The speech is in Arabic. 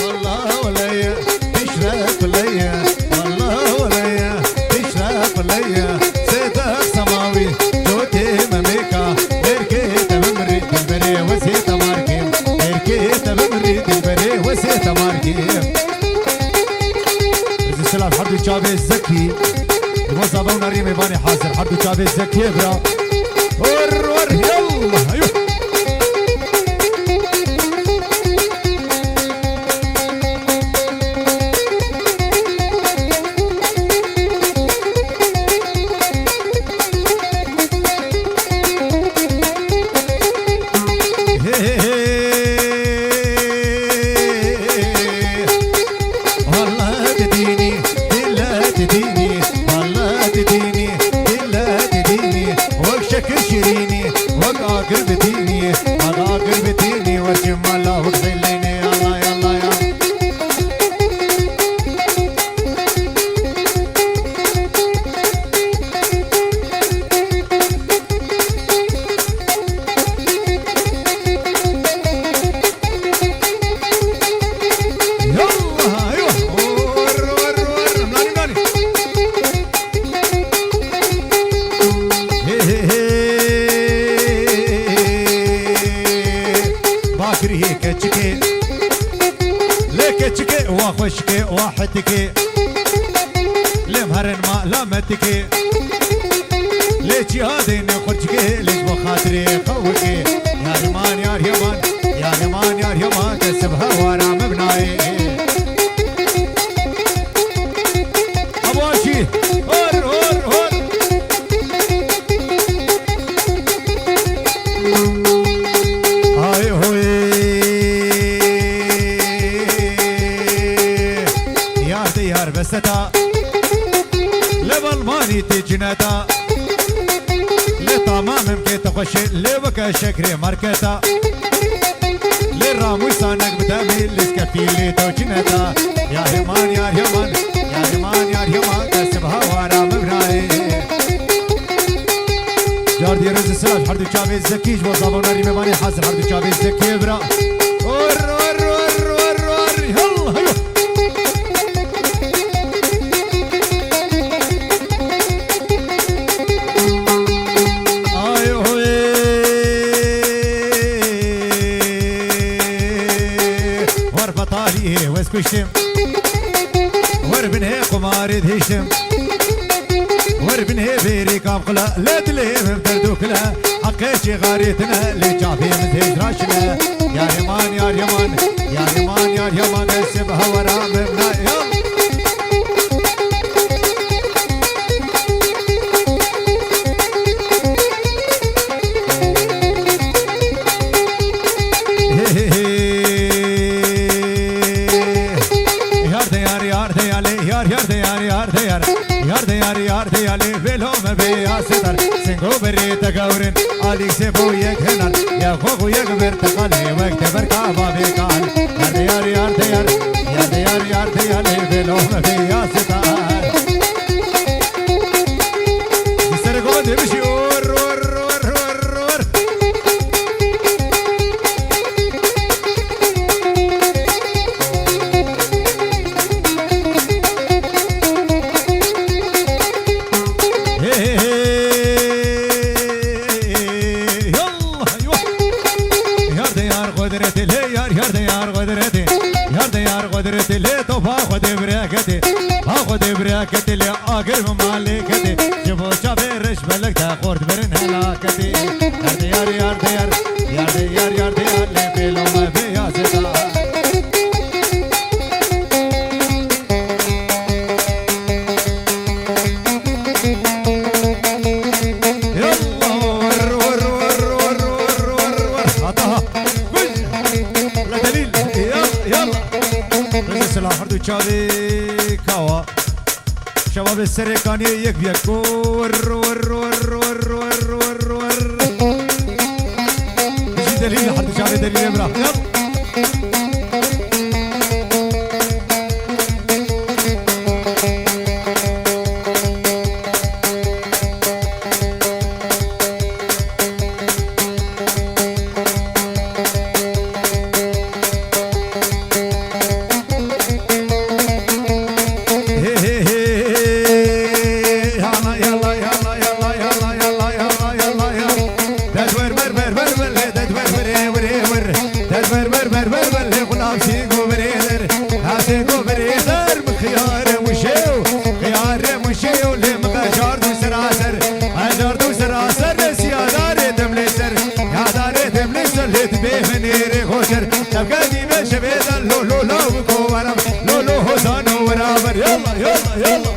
والله وليا تشرف ليا والله وليا تشرف ليا سيدك سماوي جوتي مميكا اركيت بمري البري وسيت ماركيم اركيت بمري البري وسيت ماركيم رزي سلام حردو تشابي الزكي الموزابة وناري ميباني حاضر حردو تشابي الزكي برا ور يلا ايوه وخشكي واحدكي لمهرن ما لامتكي ليش هذين خرجكي ليش بخاطري قوكي يا رمان يا رمان يا رمان يا رمان كسبها ورا مبناي ابوشي هور هاي هوي يار بستا لبالماني تجنتا لطمام ممكن تخش لبكا شكري ماركتا للرامو سانك بدامي لسكفيلي توجنتا يا رمان يا رمان يا رمان يا رمان كسبها ورا مبناي جاردي رز السلاج حردو تشابي الزكيج وصابونا ريمي ماني حاصل حردو تشابي الزكي برا ور يلا هيو وسكشتم وربن هي قمار دهشتم وربن هي بيري كامقلا لا تلهم بدردوكلا حقيشي غاريتنا اللي جابي مزهز راشنا يا رمان يا رمان يا رمان يا رمان اسمها ورا مبنا يلا यार दे आले वेलो में बे आसेदार सिंगो बरे तगावरन आलिक से बो ये घनर या खो ये बर तकाले वक्त बर का बाबे काल यार दे आले वेलो में बे आसेदार सर को दे बिशी और خذ براكتي اللي اقرب مالكتي جبو شابيرش بلك تاخورت برن هلاكتي يار لي بيلو ما بيا ستا يلا ور عطاها لا دليل يلا رجل سلام حردو تشابي كاوا شباب السرقانية يك ور يجي دليل حد شافي دليل يبرح يلا بر بر بر بر بر لغلام سيقو بريدر هاسيقو بريدر مخيار مشيو خيار مشيو لمغا جاردو سراسر جاردو سراسر سيادار دملسر يادار دملسر لتبيه نيري خوشر تبقى ديما شبيدا لو لو لو بكو ورم لو لو حسانو ورابر يلا يلا يلا